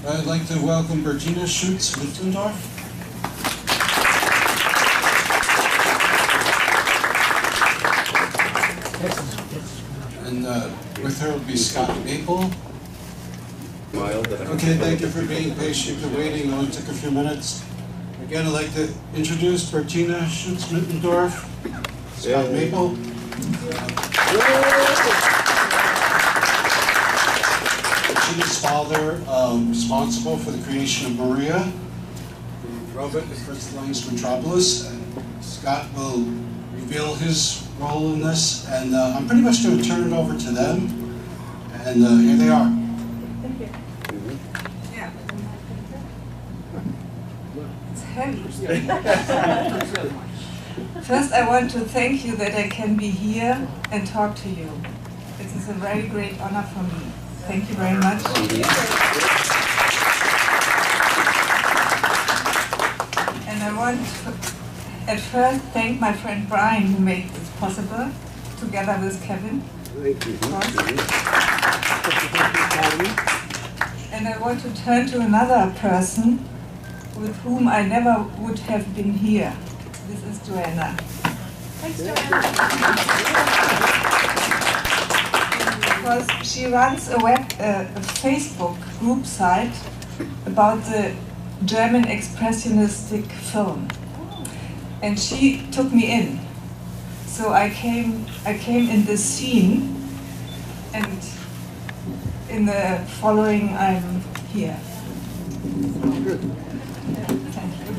I'd like to welcome Bertina Schulze Mittendorff. And with her will be Scott Maple. Okay, thank you for being patient and waiting. It only took a few minutes. Again, I'd like to introduce Bertina Schulze Mittendorff, Scott Maple. Bertina's father, responsible for the creation of Maria, who drove it with first lines Metropolis. And Scott will reveal his role in this, and I'm pretty much going to turn it over to them. And here they are. Thank you. Yeah. It's heavy. First, I want to thank you that I can be here and talk to you. It is a very great honor for me. Thank you very much. And I want to, at first, thank my friend Brian who made this possible, together with Kevin. Thank you. And I want to turn to another person with whom I never would have been here. This is Joanna. Thanks, Joanna. Because she runs a Facebook group site about the German expressionistic film, and she took me in. So I came in this scene, and in the following I'm here. Good. Thank you.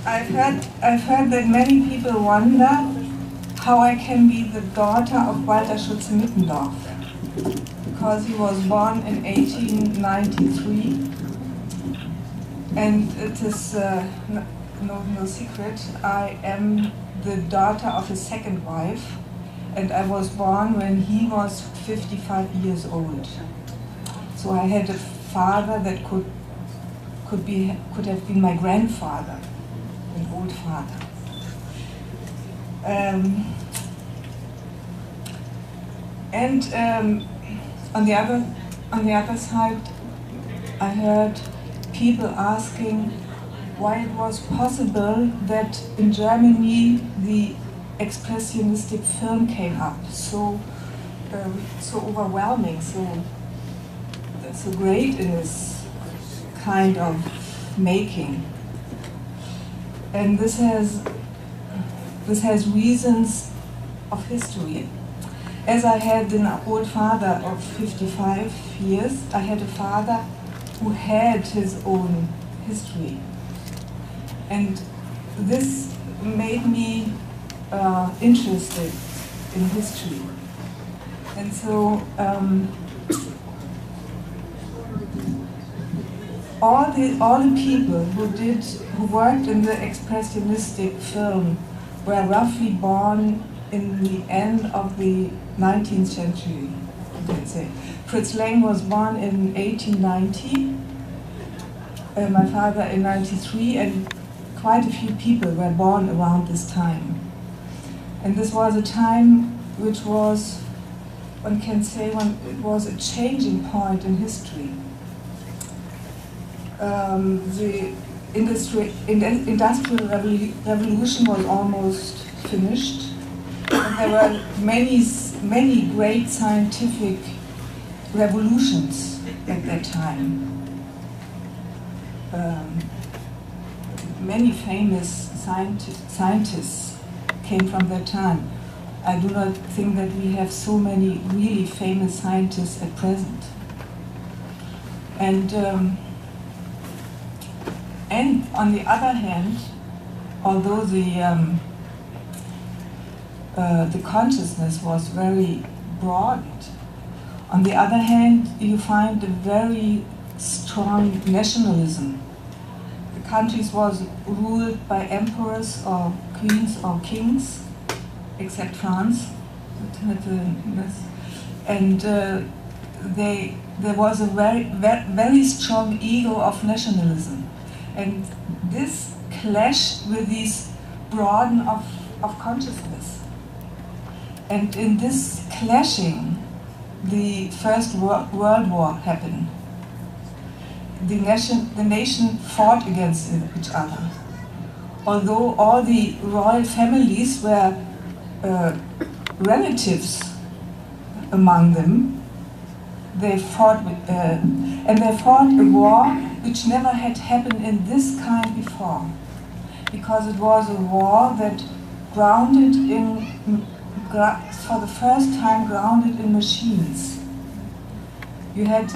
I've heard that many people wonder how I can be the daughter of Walter Schulze Mittendorff, because he was born in 1893, and it is no secret, I am the daughter of his second wife, and I was born when he was 55 years old. So I had a father that could have been my grandfather, an old father. On the other side, I heard people asking why it was possible that in Germany the expressionistic film came up so overwhelming, so great in its kind of making. And this has reasons of history. As I had an old father of 55 years, I had a father who had his own history. And this made me interested in history. And so all the people who worked in the expressionistic film were roughly born in the end of the 19th century, you can say. Fritz Lang was born in 1890, my father in 93, and quite a few people were born around this time. And this was a time which was, one can say, it was a changing point in history. The industrial revolution was almost finished, and there were many great scientific revolutions at that time. Many famous scientists came from that time. I do not think that we have so many really famous scientists at present. And on the other hand, although the consciousness was very broadened, on the other hand, you find a very strong nationalism. The countries was ruled by emperors or queens or kings, except France. And there was a very strong ego of nationalism. And this clashed with this broaden of consciousness. And in this clashing, the First World War happened. The nation fought against each other. Although all the royal families were relatives among them, they fought and they fought a war which never had happened in this kind before, because it was a war that grounded in, for the first time, grounded in machines. You had,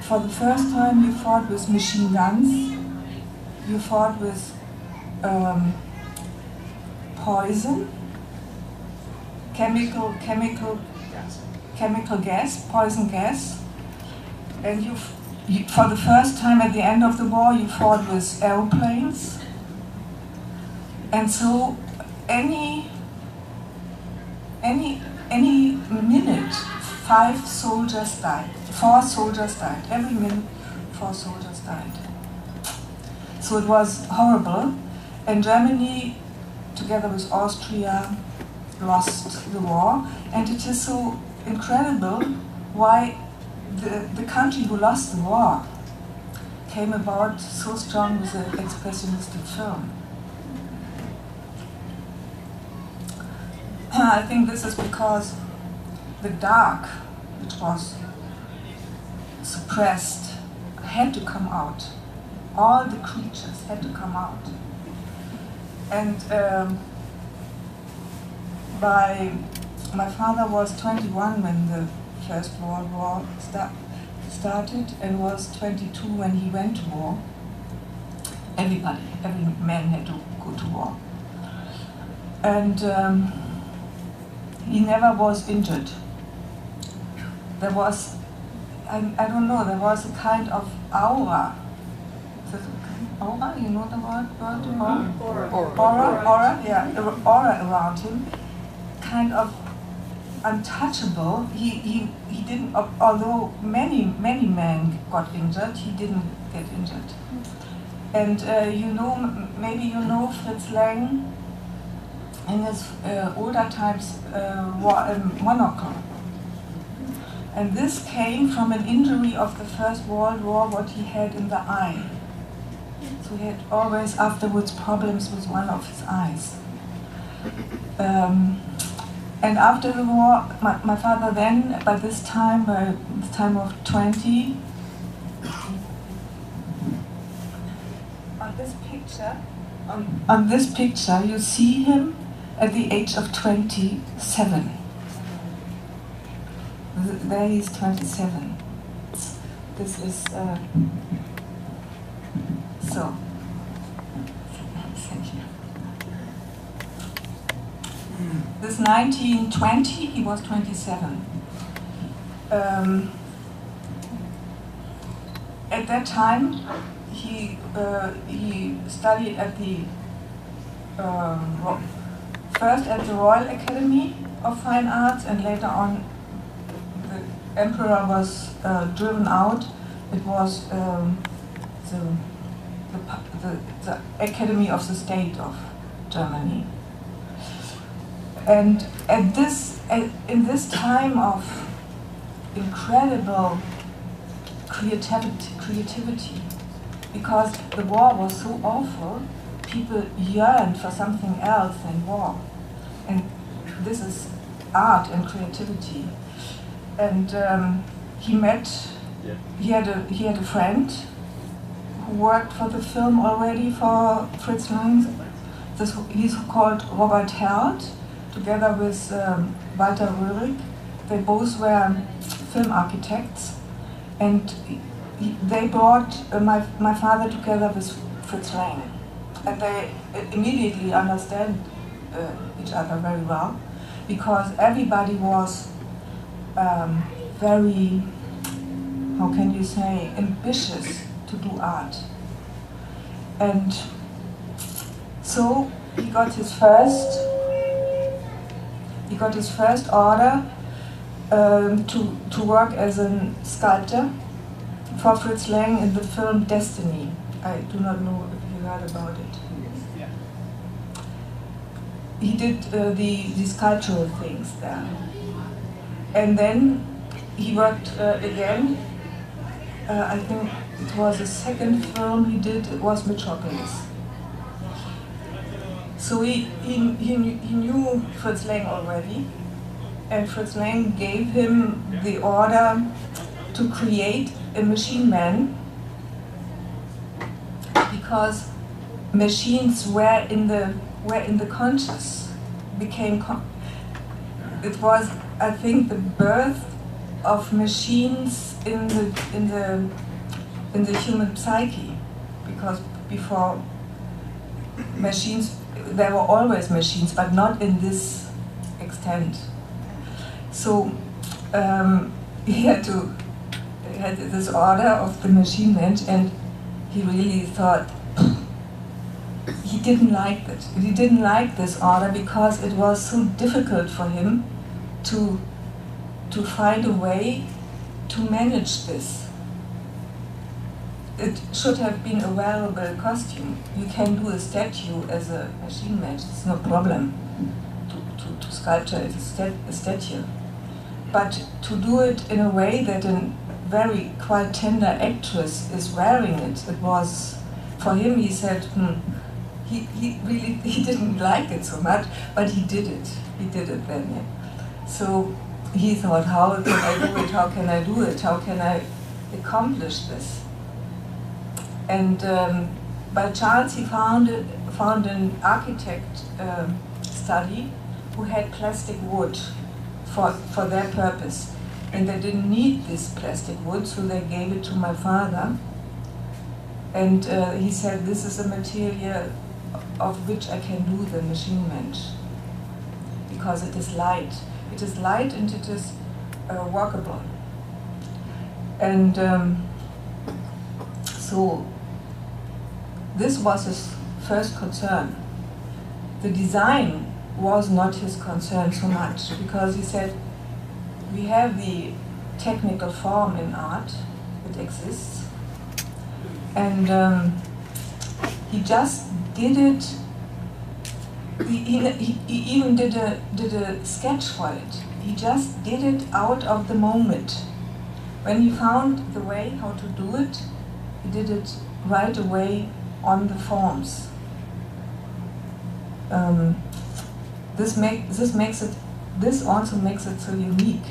for the first time, you fought with machine guns, you fought with poison, chemical gas, poison gas, and you, for the first time at the end of the war, you fought with airplanes, and so any minute, 4 soldiers died. Every minute, 4 soldiers died. So it was horrible, and Germany, together with Austria, lost the war, and it is so incredible why the country who lost the war came about so strong with the expressionistic film. I think this is because the dark, which was suppressed, had to come out. All the creatures had to come out. And my father was 21 when the First World War started, and was 22 when he went to war. Every man had to go to war. And he never was injured. There was, I don't know, there was a kind of aura. Is it aura? You know the word? Aura, yeah, aura around him. Kind of untouchable. He didn't, although many men got injured, he didn't get injured. And you know, maybe you know Fritz Lang in his older times monocle. And this came from an injury of the First World War, what he had in the eye. So he had always afterwards problems with one of his eyes. And after the war, my father then, by the time of 20, on this picture you see him at the age of 27. There he is 27. This is, so, thank you. This 1920, he was 27. At that time, he studied at the first at the Royal Academy of Fine Arts, and later on the emperor was driven out. It was the Academy of the State of Germany. And in this time of incredible creativity, because the war was so awful, people yearned for something else than war. And this is art and creativity. And he had a friend who worked for the film already for Fritz Lang. He's called Robert Held, together with Walter Röhrig. They both were film architects, and they brought my father together with Fritz Lang, and they immediately understand each other very well, because everybody was very, how can you say, ambitious to do art. And so he got his first order to work as a sculptor for Fritz Lang in the film Destiny. I do not know if you heard about it. Yeah. He did the sculptural things there. And then he worked again. I think it was the second film he did. It was Metropolis. So he knew Fritz Lang already, and Fritz Lang gave him the order to create a machine man, because machines were in the conscious, it was, I think, the birth of machines in the human psyche, because before machines, there were always machines, but not in this extent. So he had this order of the machine man, and he really thought he didn't like it. He didn't like this order because it was so difficult for him to find a way to manage this. It should have been a wearable costume. You can do a statue as a machine man, it's no problem to sculpture a statue. But to do it in a way that a very quite tender actress is wearing it, it was, for him, he said, he didn't like it so much, but he did it. He did it then, yeah. So he thought, how can I do it? How can I do it? How can I accomplish this? And by chance he found an architect study who had plastic wood for their purpose. And they didn't need this plastic wood, so they gave it to my father. And he said, this is a material of which I can do the machine bench, because it is light. It is light and it is walkable. And so this was his first concern. The design was not his concern so much, because he said, we have the technical form in art, it exists, and he just did it. He even did a sketch for it. He just did it out of the moment. When he found the way how to do it, he did it right away on the forms. This also makes it so unique.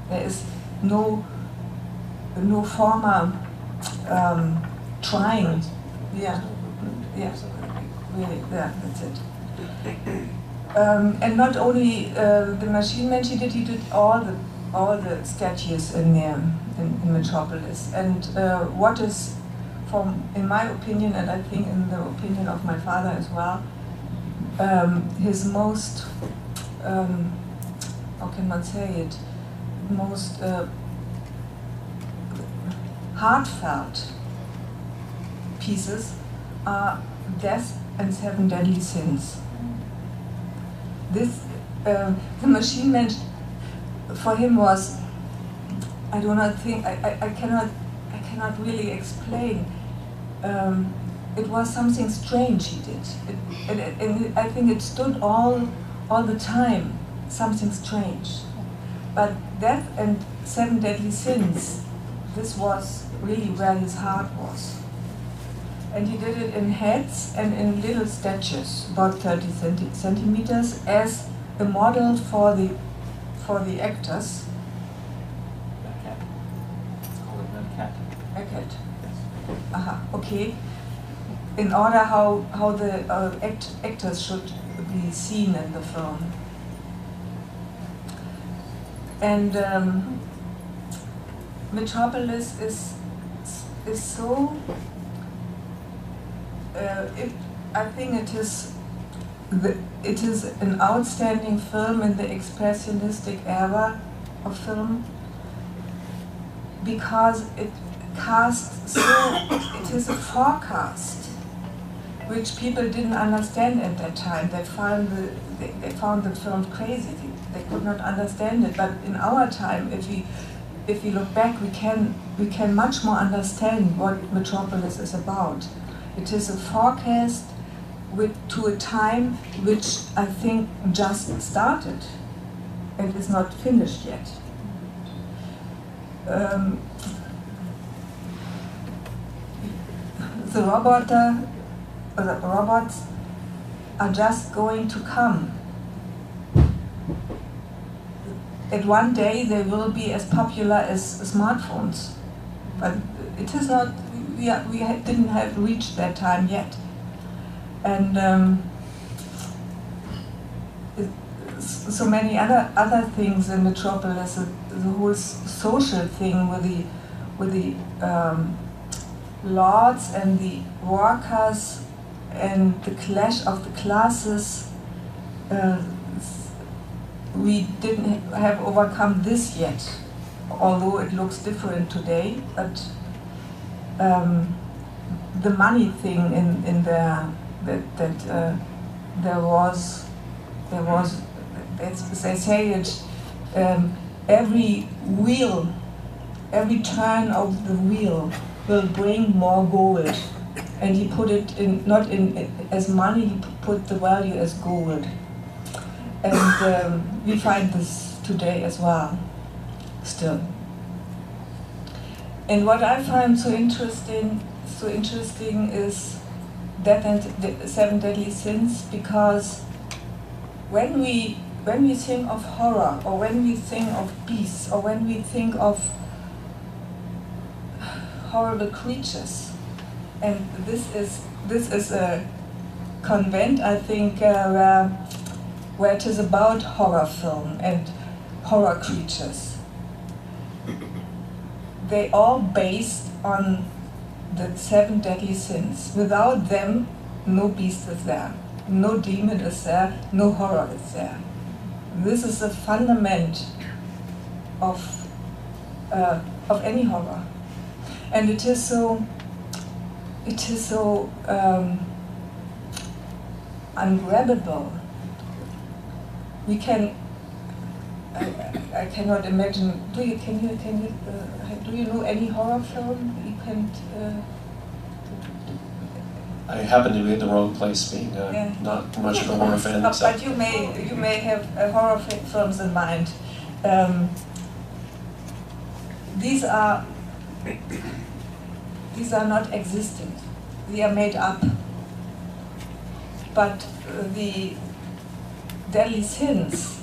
There is no former trying. Yeah, really, yeah, that's it. And not only the machine man he did all the sketches in Metropolis. And what is, in my opinion, and I think in the opinion of my father as well, his most, how can one say it, most heartfelt pieces are Death and Seven Deadly Sins. This, the machine man, for him was, I do not think, I cannot really explain. It was something strange he did. And I think it stood all the time, something strange. But Death and Seven Deadly Sins, this was really where his heart was. And he did it in heads and in little statues, about 30 centimeters, as a model for the actors. It's called a maquette. Maquette. Yes. Aha, okay. In order how the actors should be seen in the film. And Metropolis is so. I think it is an outstanding film in the expressionistic era of film, because it casts it is a forecast which people didn't understand at that time. They found the film crazy. They could not understand it. But in our time, if we look back, we can much more understand what Metropolis is about. It is a forecast to a time which I think just started and is not finished yet. um, the robots are just going to come. At one day they will be as popular as smartphones, but it is not. Didn't have reached that time yet, and so many other things in Metropolis. The whole social thing with the lords and the workers and the clash of the classes. We didn't have overcome this yet, although it looks different today. But the money thing in there, that there was, as they say it, every wheel, every turn of the wheel will bring more gold, and he put it in not in as money. He put the value as gold. And we find this today as well, still. And what I find so interesting is Death and the Seven Deadly Sins, because when we think of horror, or when we think of beasts, or when we think of horrible creatures, and this is a convent, I think, where it is about horror film and horror creatures. They all based on the seven deadly sins. Without them, no beast is there, no demon is there, no horror is there. This is the fundament of any horror, and it is so ungrabbable. We can. I cannot imagine. Do you know any horror film? You can. I happen to be in the wrong place, being not much of a horror fan. But you may have horror films in mind. These are not existent. They are made up. But the deadly sins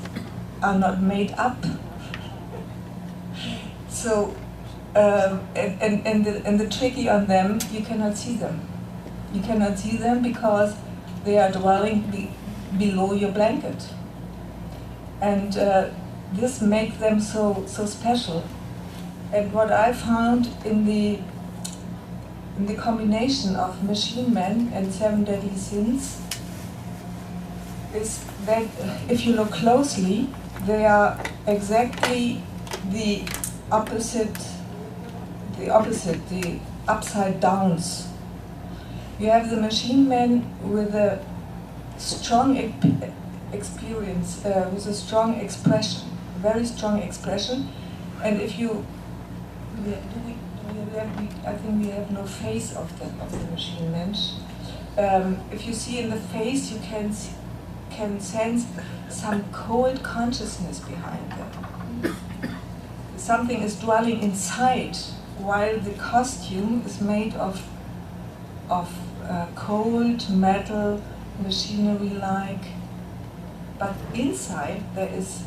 are not made up. So, and the tricky on them, you cannot see them. You cannot see them because they are dwelling below your blanket. And this makes them so special. And what I found in the combination of Machine Men and Seven Deadly Sins is that if you look closely, they are exactly the opposite, the upside downs. You have the Machine Men with a strong experience, with a strong expression, very strong expression, and if you, I think we have no face of the Machine Men. If you see in the face, you can sense some cold consciousness behind them. Something is dwelling inside, while the costume is made of cold metal machinery-like. But inside there is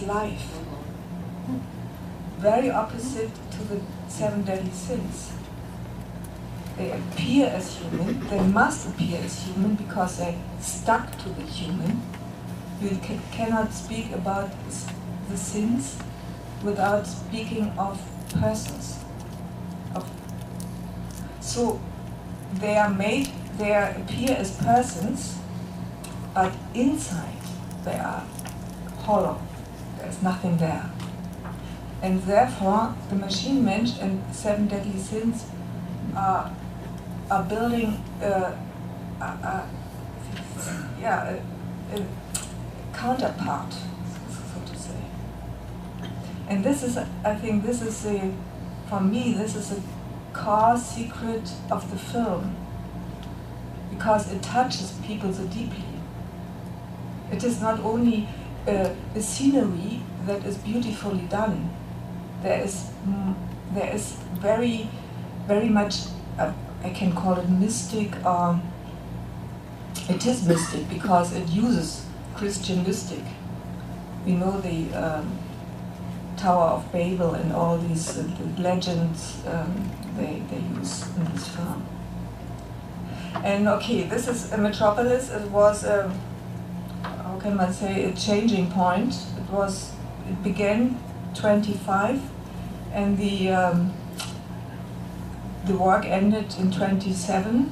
life. Very opposite to the Seven Deadly Sins. They appear as human. They must appear as human because they stuck to the human. You cannot speak about the sins without speaking of persons. So they appear as persons, but inside they are hollow. There's nothing there. And therefore, the Machine Men and Seven Deadly Sins are building a counterpart, so to say. And this is, I think, for me, this is a core secret of the film, because it touches people so deeply. It is not only a scenery that is beautifully done. there is very, very much, I can call it mystic, it is mystic because it uses Christian mystic. We know the Tower of Babel and all these legends they use in this film. And okay, this is a Metropolis. It was how can man say, a changing point. It began 25, and the work ended in 27,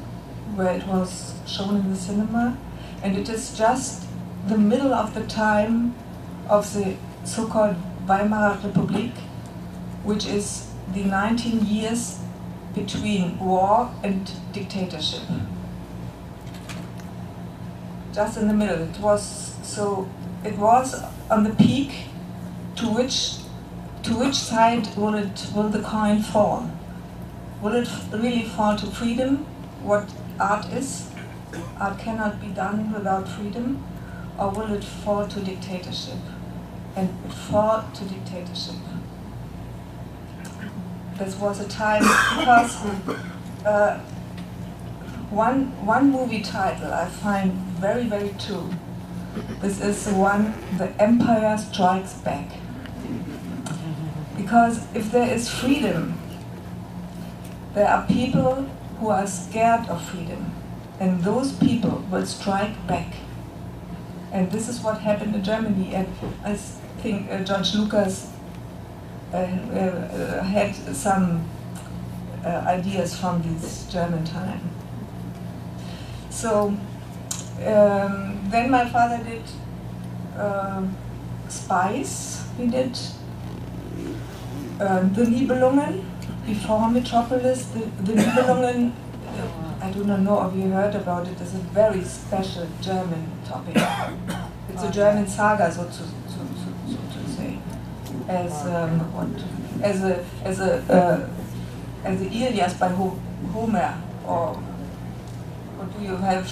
where it was shown in the cinema, and it is just the middle of the time of the so-called Weimar Republic, which is the 19 years between war and dictatorship. Just in the middle. It was on the peak. To which side will the coin fall? Will it really fall to freedom, what art is? Art cannot be done without freedom, or will it fall to dictatorship? And it fall to dictatorship. This was a time because one movie title I find very, very true. This is the one, The Empire Strikes Back. Because if there is freedom, there are people who are scared of freedom, and those people will strike back. And this is what happened in Germany, and I think George Lucas had some ideas from this German time. So then my father did Spies. He did the Nibelungen before Metropolis. The Nibelungen, I do not know if you heard about it. It's a very special German topic. It's a German saga, so to say, as the Ilias by Homer, or do you have?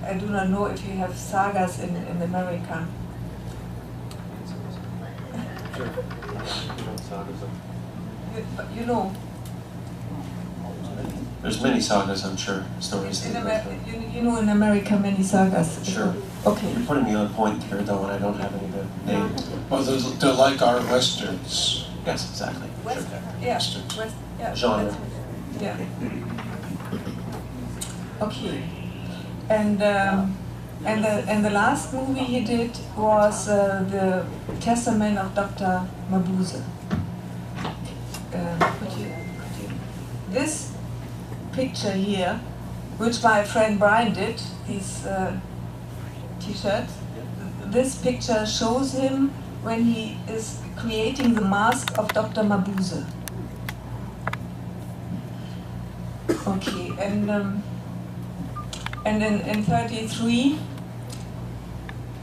I do not know if you have sagas in America. You know. There's many sagas, I'm sure, stories. You know in America many sagas. Sure. Okay. You're putting me on point here, though, and I don't have any of the names. Well, they're like our westerns. Yes, exactly. West, Sure. yeah. Westerns. West, yeah. Genre. Yeah. Okay. And the last movie he did was the Testament of Dr. Mabuse. This picture here, which my friend Brian did, these t-shirts, this picture shows him when he is creating the mask of Dr. Mabuse. Okay, and in 33,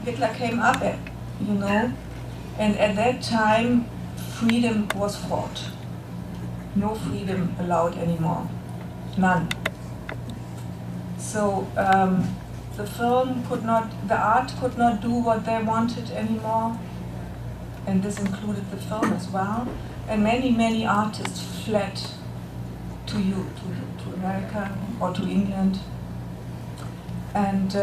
Hitler came up, you know, and at that time, freedom was fought. No freedom allowed anymore, none. So the art could not do what they wanted anymore, and this included the film as well. And many artists fled to America or to England. And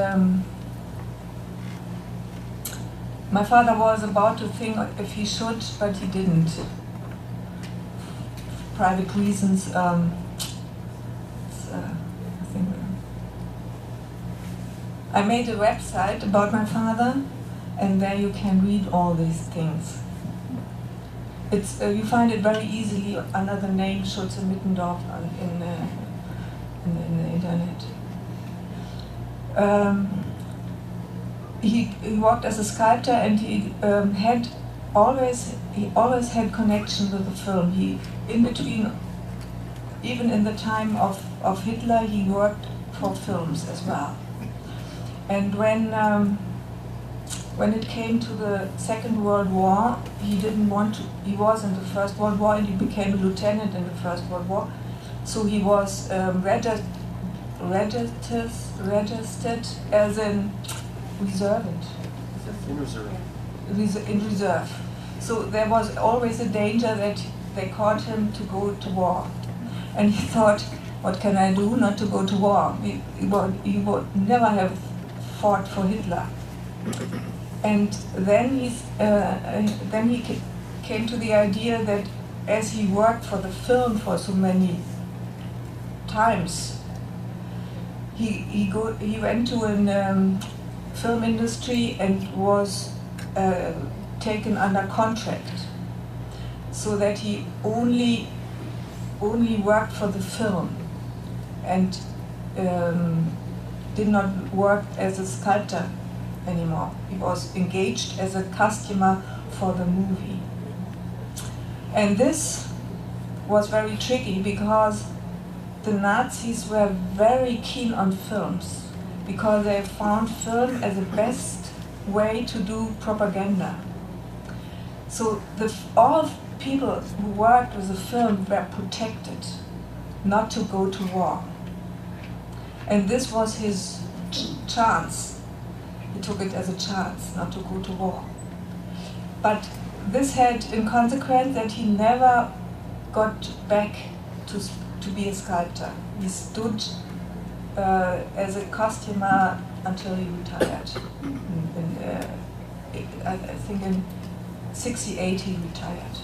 my father was about to think if he should, but he didn't. Private reasons. I think I made a website about my father, and there you can read all these things. It's you find it very easily under the name Schulze Mittendorff in the internet. He worked as a sculptor, and he always had connection with the film. He, in between, even in the time of Hitler, he worked for films as well. And when it came to the Second World War, he didn't want to. He was in the First World War, and he became a lieutenant in the First World War. So he was registered as a reservant. In reserve. In reserve. So there was always a danger that they called him to go to war. And he thought, what can I do not to go to war? He would never have fought for Hitler. And then he came to the idea that as he worked for the film for so many times, he went to a film industry and was taken under contract, so that he only worked for the film and did not work as a sculptor anymore. He was engaged as a customer for the movie. And this was very tricky because the Nazis were very keen on films, because they found film as the best way to do propaganda. So all people who worked with the film were protected not to go to war. And this was his chance. He took it as a chance not to go to war. But this had in consequence that he never got back to be a sculptor. He stood as a costumer until he retired. I think in 68 he retired.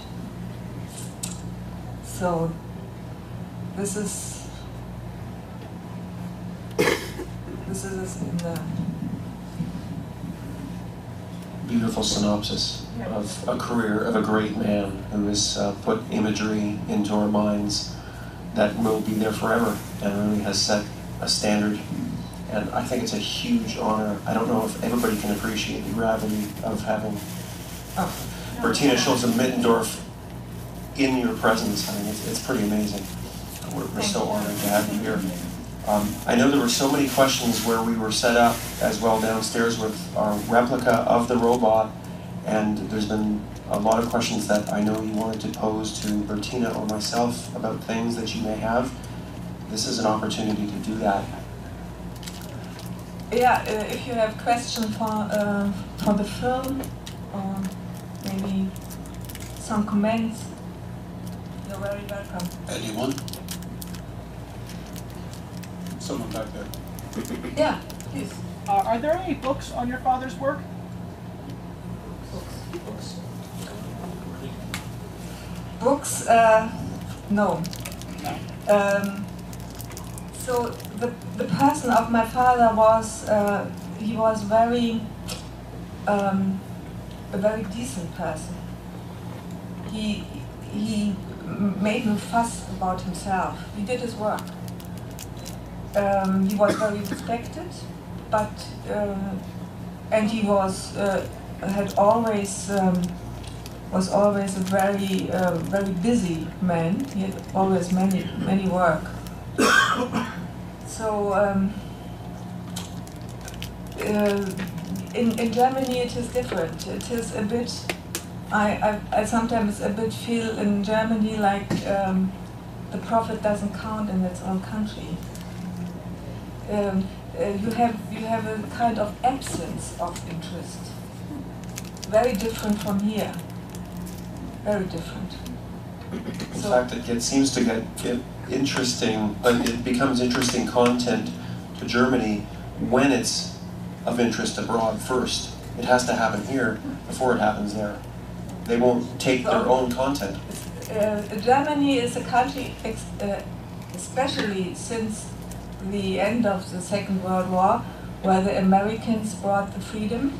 So this is in the Beautiful synopsis of a career of a great man who has put imagery into our minds that will be there forever and really has set a standard. And I think it's a huge honor. I don't know if everybody can appreciate the gravity of having Bertina Schulze Mittendorff in your presence. I mean, it's pretty amazing. We're so honored to have you here. I know there were so many questions where we were set up as well downstairs with our replica of the robot, and there's been a lot of questions that I know you wanted to pose to Bertina or myself about things that you may have. This is an opportunity to do that. Yeah, if you have questions for the film, or maybe some comments, you're very welcome. Anyone? Someone back there. Yeah, please. Are there any books on your father's work? Books? No. So the person of my father was he was very a very decent person. He made no fuss about himself. He did his work. He was very respected, but and he was always a very busy man. He had always many work. So in Germany it is different. It is a bit. I sometimes a bit feel in Germany like the profit doesn't count in its own country. You have a kind of absence of interest. Very different from here. Very different. In fact, it seems to get interesting, but it becomes interesting content to Germany when it's of interest abroad first. It has to happen here before it happens there. They won't take their own content. Germany is a country, especially since the end of the Second World War, where the Americans brought the freedom.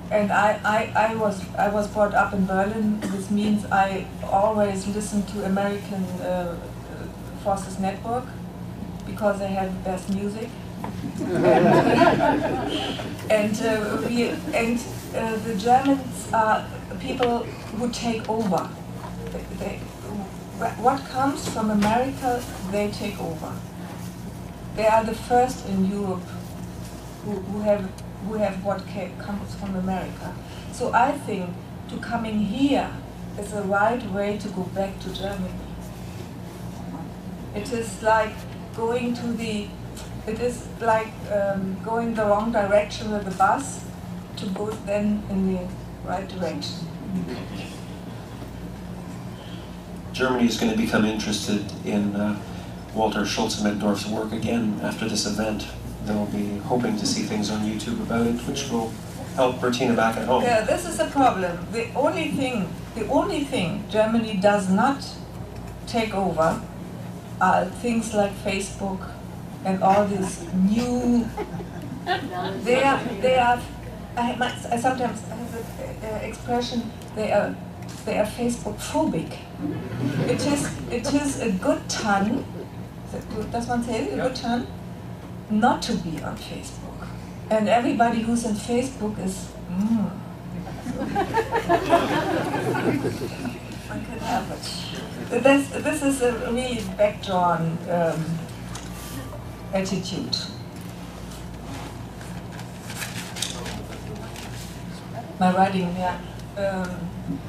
And I was brought up in Berlin. This means I always listened to American Forces Network because they have the best music. And the Germans are people who take over. What comes from America, they take over. They are the first in Europe who have what comes from America. So I think to coming here is the right way to go back to Germany. It is like going going the wrong direction with the bus to go then in the right direction. Germany is going to become interested in Walter Schulze Mittendorff's work again after this event. They'll be hoping to see things on YouTube about it, which will help Bertina back at home. Yeah, this is a problem. The only thing Germany does not take over are things like Facebook and all these new. They are. I sometimes have the expression they are Facebook phobic. It is a good ton. Does one say a good ton? Not to be on Facebook. And everybody who's on Facebook is, one can have it. This is a really backdrawn attitude. My writing, yeah.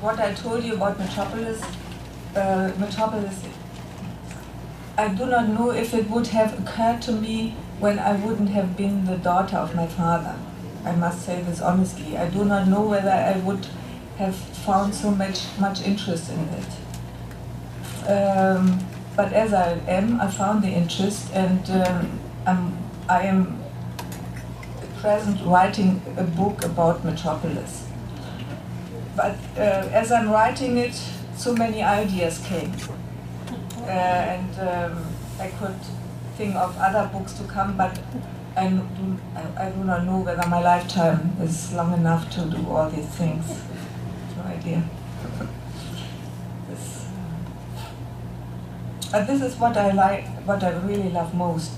What I told you about Metropolis, I do not know if it would have occurred to me when I wouldn't have been the daughter of my father. I must say this honestly. I do not know whether I would have found so much interest in it. But as I found the interest, and I am at present writing a book about Metropolis. But as I'm writing it, so many ideas came. And I could think of other books to come, but I do not know whether my lifetime is long enough to do all these things. No idea. This is what I like, what I really love most.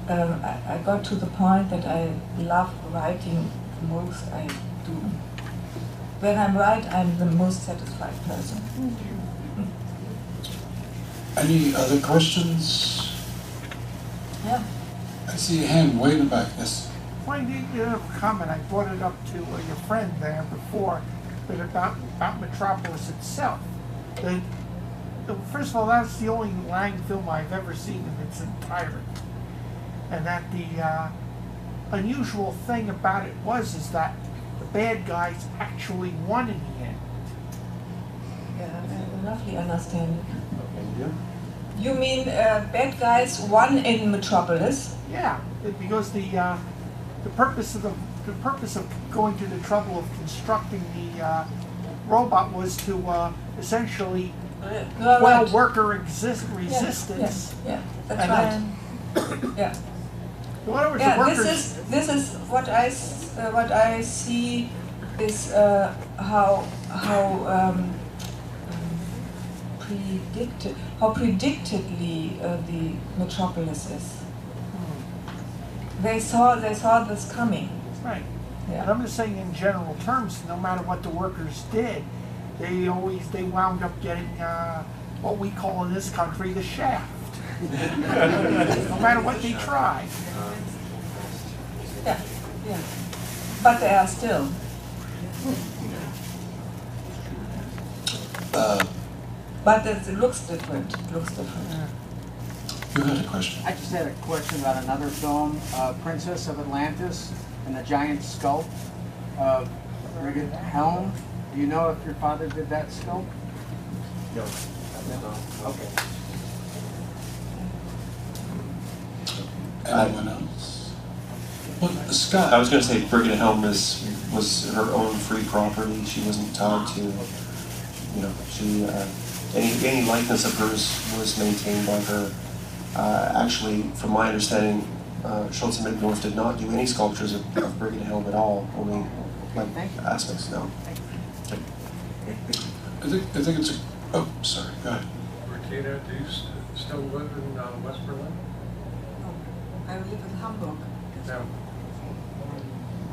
I got to the point that I love writing the most I do. When I'm right, I'm the most satisfied person. Any other questions? Yeah. I see a hand way in the back, yes. Why did you have a comment? I brought it up to your friend there before, but about Metropolis itself. First of all, that's the only Lang film I've ever seen in its entirety. And that the unusual thing about it is that the bad guys actually won in the end. Yeah, I roughly understand it. You mean bad guys won in Metropolis? Yeah, because the purpose of going to the trouble of constructing the robot was to essentially quell worker resistance. Yeah, that's right. Yeah. In other words, the workers. This is what I see is how predictably the Metropolis is. They saw this coming. Right. Yeah. And I'm just saying in general terms, no matter what the workers did, they wound up getting what we call in this country the shaft. No matter what they tried. Yeah, yeah. But they are still. But it looks different. It looks different. You had a question. I just had a question about another film, Princess of Atlantis and the Giant Sculpt of Brinke Helm. Do you know if your father did that sculpt? No. Okay. Anyone else? Well, Scott. I was going to say Bertina Helm was her own free property. She wasn't tied to, she any likeness of hers was maintained by her. Actually, from my understanding, Schulze Mittendorff did not do any sculptures of Bertina Helm at all. Only like aspects. No. I think it's a. Oh, sorry. Go ahead. Bertina, do you still live in West Berlin? I live in Hamburg. No.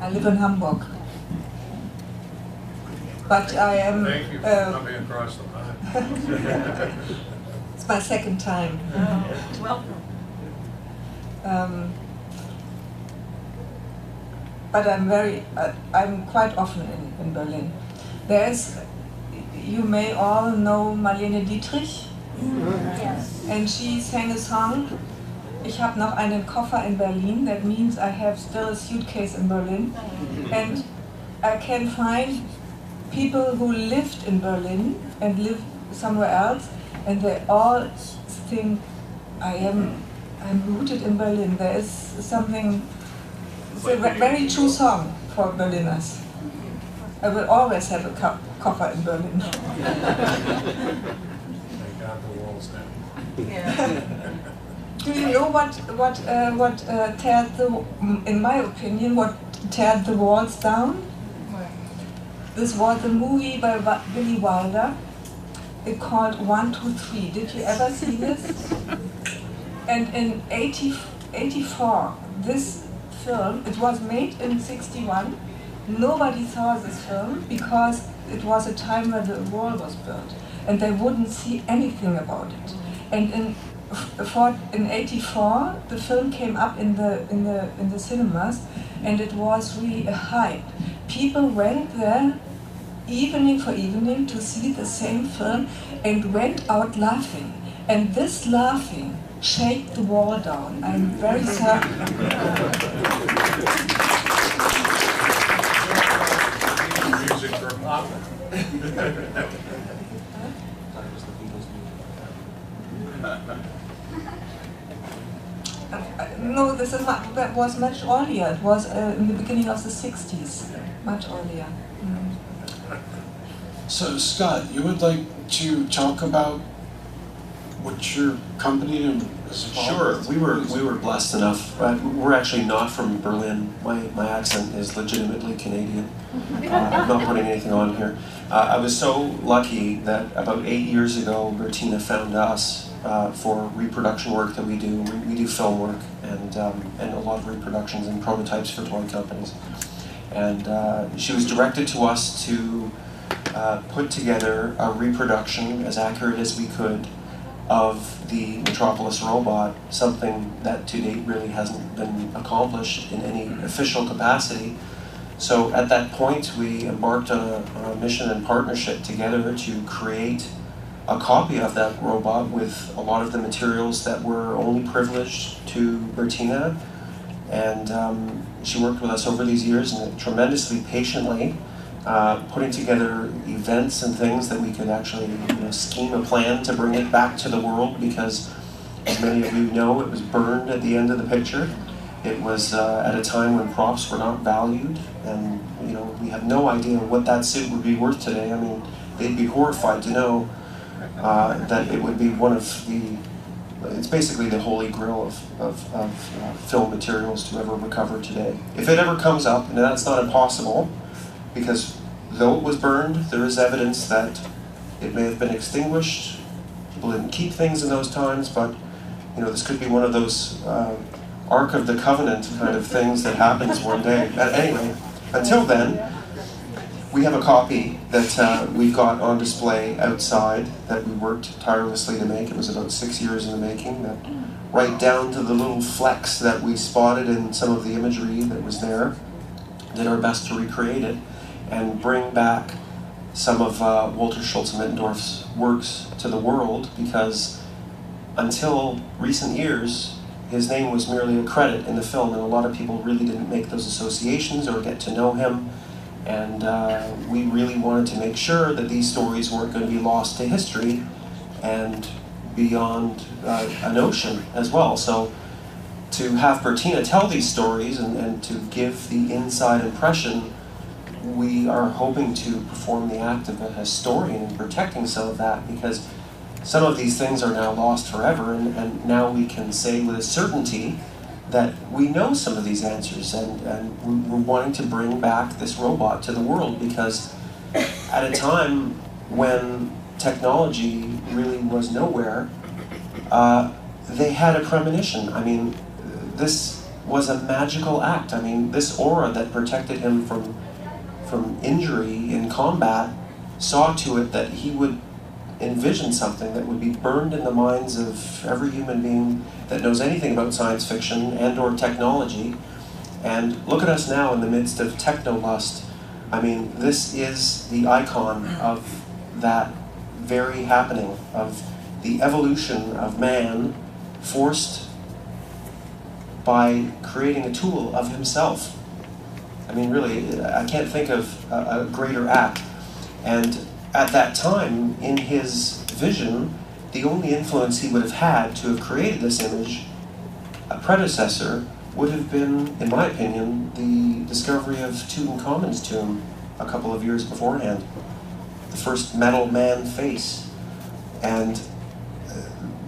I live in Hamburg. But I am. Thank you for coming across the pond. It's my second time. Welcome. But I'm quite often in Berlin. You may all know Marlene Dietrich. Yes. And she sang a song, Ich habe noch einen Koffer in Berlin. That means I have still a suitcase in Berlin. And I can find people who lived in Berlin and live somewhere else, and they all think I'm rooted in Berlin. There is something. It's a very true song for Berliners. I will always have a copper in Berlin. They got the walls down. Do you know what teared the, in my opinion, what teared the walls down? This was a movie by Billy Wilder. It called 1, 2, 3. Did you ever see this? And in 84, this film, it was made in 61. Nobody saw this film because it was a time where the wall was built, and they wouldn't see anything about it. And in 84, the film came up in the cinemas, and it was really a hype. People went there evening for evening to see the same film and went out laughing. And this laughing shake the wall down. I'm very certain. Music for pop. No, this is that was much earlier. It was in the beginning of the 60s, much earlier. So Scott, you would like to talk about what your company is about? Sure, we were blessed enough. We're actually not from Berlin. My accent is legitimately Canadian. I'm not putting anything on here. I was so lucky that about 8 years ago, Bertina found us for reproduction work that we do. We do film work and a lot of reproductions and prototypes for toy companies. And she was directed to us to put together a reproduction as accurate as we could of the Metropolis robot, something that to date really hasn't been accomplished in any official capacity. So at that point, we embarked on a mission and partnership together to create a copy of that robot with a lot of the materials that were only privileged to Bertina. And she worked with us over these years and tremendously patiently, putting together events and things that we could actually scheme a plan to bring it back to the world, because as many of you know, it was burned at the end of the picture. It was at a time when props were not valued, and we have no idea what that suit would be worth today. I mean, they'd be horrified to know that it would be one of the, it's basically the holy grail of film materials to ever recover today. If it ever comes up, and that's not impossible, because though it was burned, there is evidence that it may have been extinguished. People didn't keep things in those times, but this could be one of those Ark of the Covenant kind of things that happens one day. But anyway, until then, we have a copy that we've got on display outside that we worked tirelessly to make. It was about 6 years in the making, that right down to the little flecks that we spotted in some of the imagery that was there, did our best to recreate it and bring back some of Walter Schulze Mittendorff's works to the world, because until recent years, his name was merely a credit in the film, and a lot of people really didn't make those associations or get to know him. And we really wanted to make sure that these stories weren't going to be lost to history and beyond an ocean as well. So to have Bertina tell these stories and to give the inside impression, we are hoping to perform the act of a historian in protecting some of that, because some of these things are now lost forever, and now we can say with a certainty that we know some of these answers, and we're wanting to bring back this robot to the world, because at a time when technology really was nowhere, they had a premonition. I mean, this was a magical act. I mean, this aura that protected him from injury in combat saw to it that he would envision something that would be burned in the minds of every human being that knows anything about science fiction and or technology. And look at us now in the midst of technolust. I mean, this is the icon of that very happening, of the evolution of man forced by creating a tool of himself. I mean, really, I can't think of a greater act. And at that time, in his vision, the only influence he would have had to have created this image, a predecessor, would have been, in my opinion, the discovery of Tutankhamun's tomb a couple of years beforehand. The first metal man face. And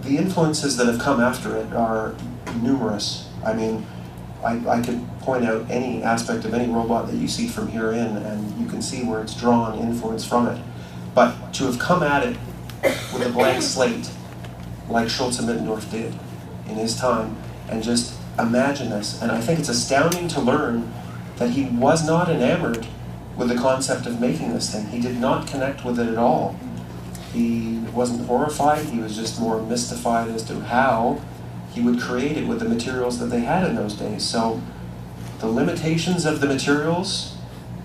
the influences that have come after it are numerous. I mean, I could point out any aspect of any robot that you see from here in, and you can see where it's drawn influence from it. But to have come at it with a blank slate, like Schulze Mittendorff did in his time, and just imagine this. And I think it's astounding to learn that he was not enamored with the concept of making this thing. He did not connect with it at all. He wasn't horrified, he was just more mystified as to how he would create it with the materials that they had in those days. So the limitations of the materials,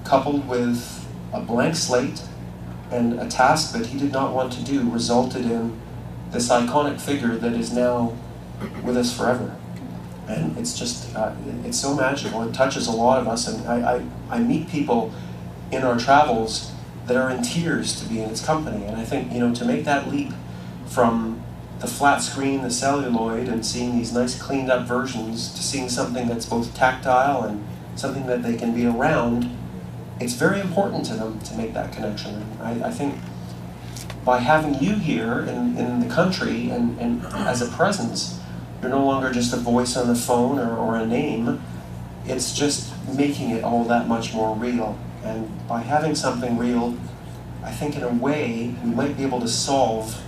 coupled with a blank slate and a task that he did not want to do, resulted in this iconic figure that is now with us forever. And it's just, it's so magical. It touches a lot of us, and I meet people in our travels that are in tears to be in its company. And I think, to make that leap from the flat screen, the celluloid, and seeing these nice cleaned up versions to seeing something that's both tactile and something that they can be around, it's very important to them to make that connection. And I think by having you here in the country and as a presence, you're no longer just a voice on the phone or a name. It's just making it all that much more real. And by having something real, I think in a way we might be able to solve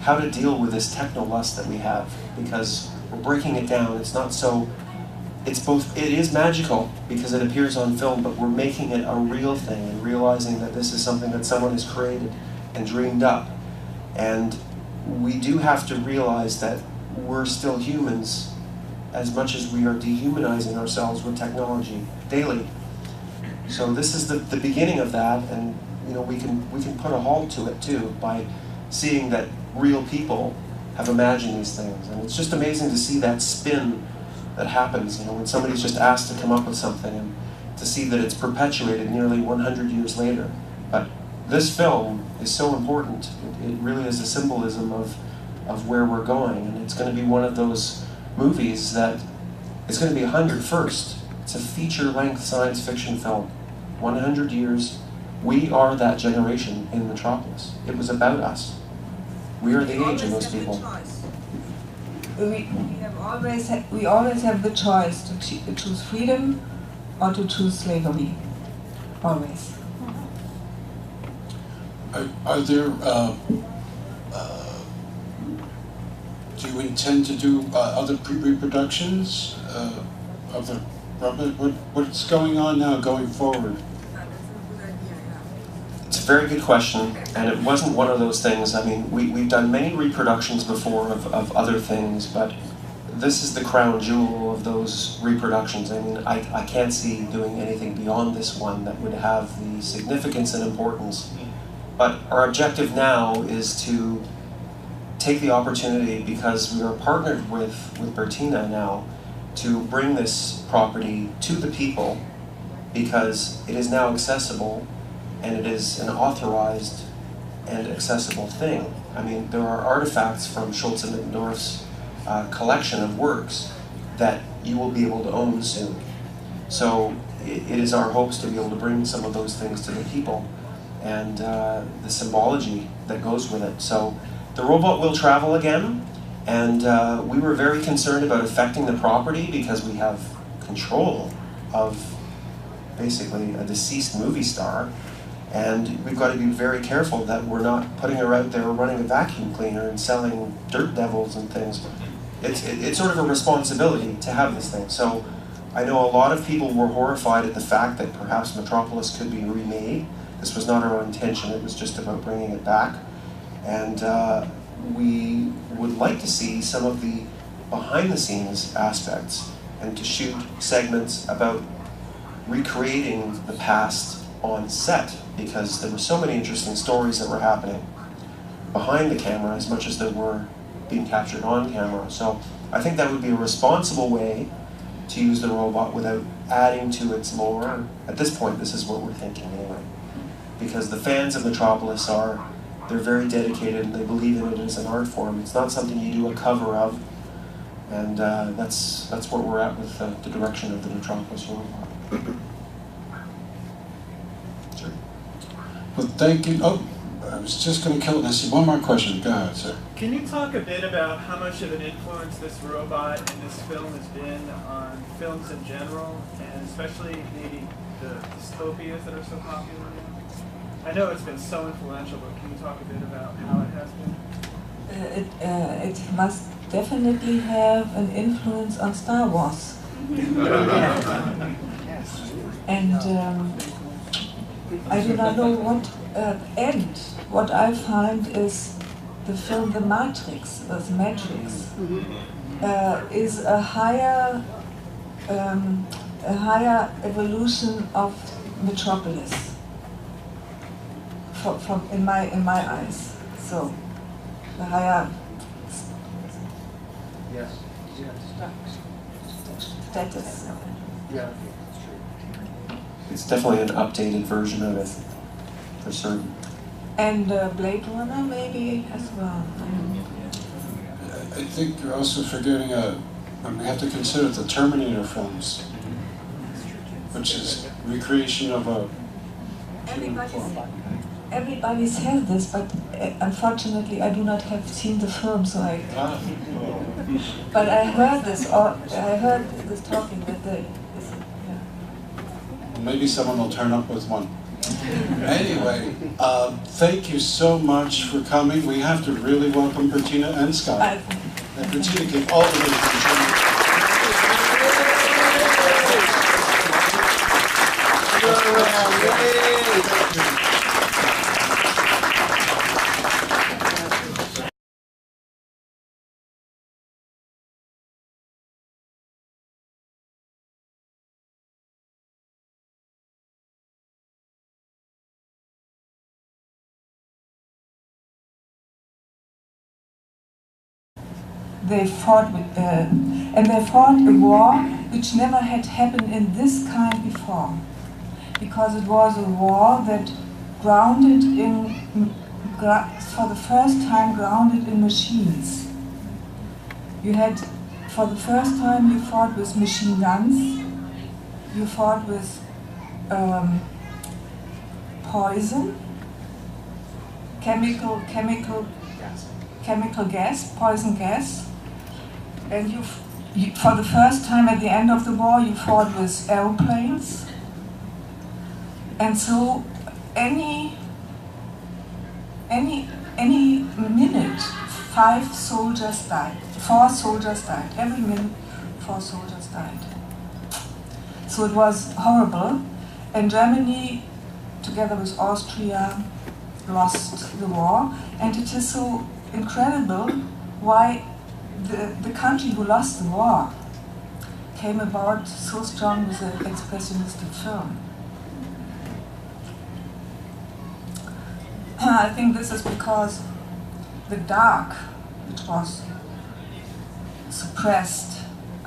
how to deal with this techno-lust that we have, because we're breaking it down. It's not so, it is magical because it appears on film, but we're making it a real thing and realizing that this is something that someone has created and dreamed up. And we do have to realize that we're still humans as much as we are dehumanizing ourselves with technology daily. So this is the beginning of that, and we can put a halt to it too by seeing that real people have imagined these things. And it's just amazing to see that spin that happens, when somebody's just asked to come up with something, and to see that it's perpetuated nearly 100 years later. But this film is so important. It really is a symbolism of where we're going, and it's going to be one of those movies that it's going to be 100 first. It's a feature-length science fiction film. 100 years. We are that generation in Metropolis. It was about us. We are the age of those people. We always have the choice to choose freedom or to choose slavery. Always. Are there, do you intend to do other reproductions of the Robert? What's going on now going forward? It's a very good question, and it wasn't one of those things. I mean, we've done many reproductions before of other things, but this is the crown jewel of those reproductions. I mean, I can't see doing anything beyond this one that would have the significance and importance. But our objective now is to take the opportunity, because we are partnered with Bertina now, to bring this property to the people, because it is now accessible and it is an authorized and accessible thing. I mean, there are artifacts from Schulze Mittendorff's collection of works that you will be able to own soon. So it is our hopes to be able to bring some of those things to the people, and the symbology that goes with it. So the robot will travel again, and we were very concerned about affecting the property because we have control of basically a deceased movie star, and we've got to be very careful that we're not putting her out there running a vacuum cleaner and selling dirt devils and things. It's sort of a responsibility to have this thing. So I know a lot of people were horrified at the fact that perhaps Metropolis could be remade. This was not our intention, it was just about bringing it back. And we would like to see some of the behind-the-scenes aspects and to shoot segments about recreating the past on set, because there were so many interesting stories that were happening behind the camera as much as there were being captured on camera. So I think that would be a responsible way to use the robot without adding to its lore. At this point, this is what we're thinking anyway. because the fans of Metropolis they're very dedicated and they believe in it as an art form. It's not something you do a cover of, and that's where we're at with the direction of the Metropolis robot. Sure. Well, thank you. Oh, I was just going to kill it. I see one more question. Go ahead, sir. Can you talk a bit about how much of an influence this robot and this film has been on films in general, and especially maybe the dystopias that are so popular now? I know it's been so influential, but can you talk a bit about how it has been? It must definitely have an influence on Star Wars. And I do not know what end. What I find is the film The Matrix, or The Matrix, is a higher evolution of Metropolis. From in my eyes, so the higher status. Yeah. It's definitely an updated version of it, for certain. And Blade Runner maybe as well. I think you're also forgetting we have to consider the Terminator films, which is recreation of a human form. Everybody says this, but unfortunately I do not have seen the film, so but I heard this talking that they. Maybe someone will turn up with one. Anyway, thank you so much for coming. We have to really welcome Bertina and Scott. And Bertina gave all the information. They fought and they fought a war which never had happened in this kind before, because it was a war that grounded in, for the first time, grounded in machines. You had, for the first time, you fought with machine guns. You fought with poison, chemical gas, poison gas. And you, for the first time at the end of the war, you fought with airplanes. And so any minute, 4 soldiers died. Every minute, 4 soldiers died. So it was horrible. And Germany, together with Austria, lost the war. And it is so incredible why the country who lost the war came about so strong with the expressionistic film. I think this is because the dark, which was suppressed,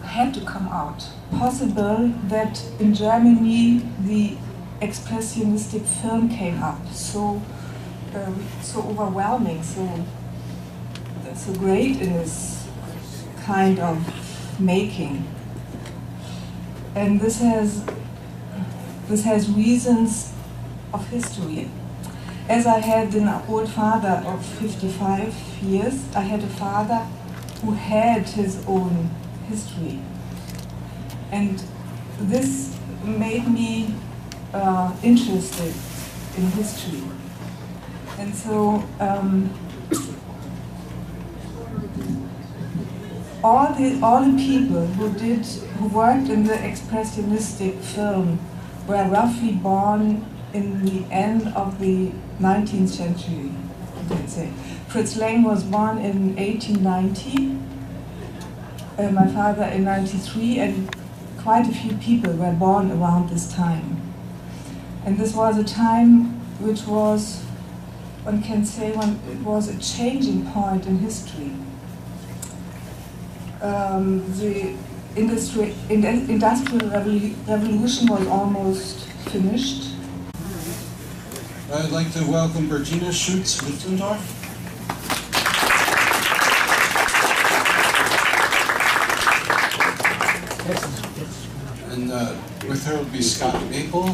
had to come out. Possible that in Germany the expressionistic film came up so overwhelming, so great in its kind of making, and this has reasons of history. As I had an old father of 55 years, I had a father who had his own history, and this made me interested in history, and so. All the people who worked in the expressionistic film were roughly born in the end of the 19th century, let's say. Fritz Lang was born in 1890, my father in 93, and quite a few people were born around this time. And this was a time which was, one can say, it was a changing point in history. The industrial revolution was almost finished. I'd like to welcome Bertina Schulze Mittendorff. And with her will be Scott Maple.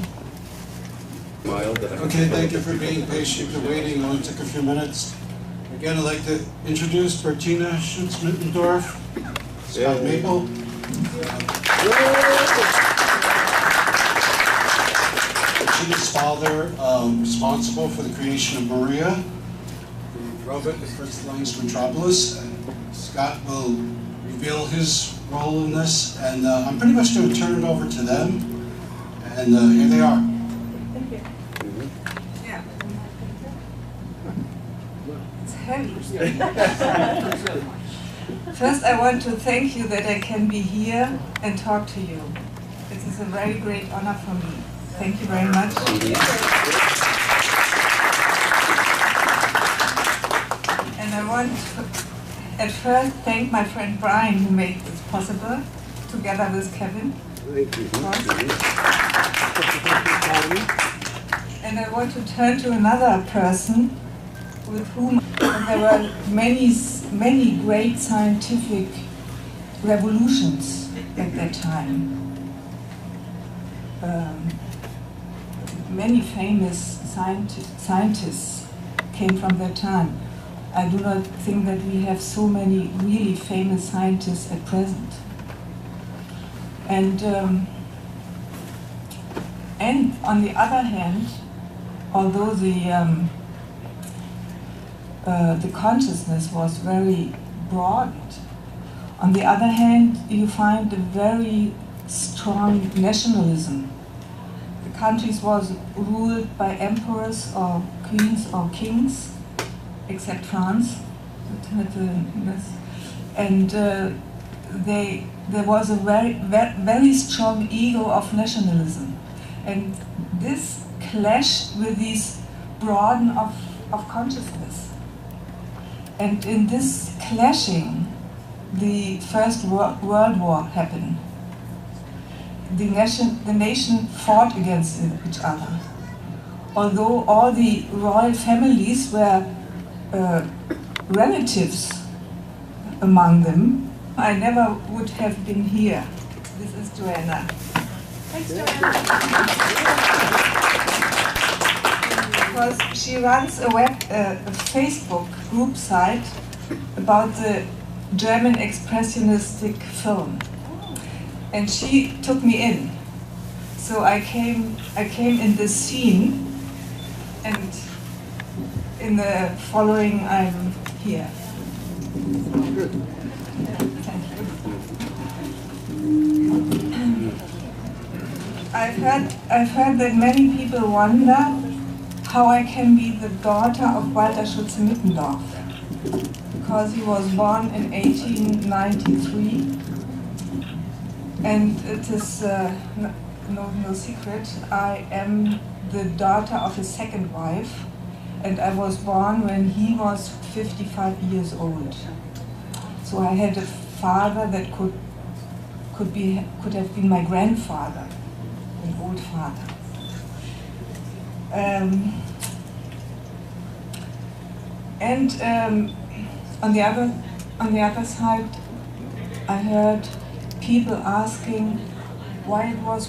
Okay, thank you for being patient and waiting. It only took a few minutes. Again, I'd like to introduce Bertina Schulze Mittendorff, Scott Maple. Bertina's father, responsible for the creation of Maria, who drove it to Fritz Lang's Metropolis. Scott will reveal his role in this, and I'm pretty much going to turn it over to them. And here they are. Thank you. Yeah. It's heavy. First, I want to thank you that I can be here and talk to you. It is a very great honor for me. Thank you very much. And I want to, at first, thank my friend Brian who made this possible, together with Kevin. Thank you. And I want to turn to another person with whom there were many great scientific revolutions at that time. Many famous scientists came from that time. I do not think that we have so many really famous scientists at present. And on the other hand, although the consciousness was very broadened, on the other hand, you find a very strong nationalism. The countries was ruled by emperors or queens or kings, except France. And there was a very strong ego of nationalism. And this clashed with this broaden of consciousness. And in this clashing, the First World War happened. The nation fought against each other. Although all the royal families were relatives among them, I never would have been here. This is Joanna. Thanks, Joanna. Because she runs a Facebook group site about the German expressionistic film. And she took me in. So I came in this scene, and in the following I'm here. Good. Thank you. I've heard that many people wonder how I can be the daughter of Walter Schulze Mittendorff, because he was born in 1893. And it is no secret, I am the daughter of his second wife, and I was born when he was 55 years old. So I had a father that could have been my grandfather, an old father. On the other side, I heard people asking why it was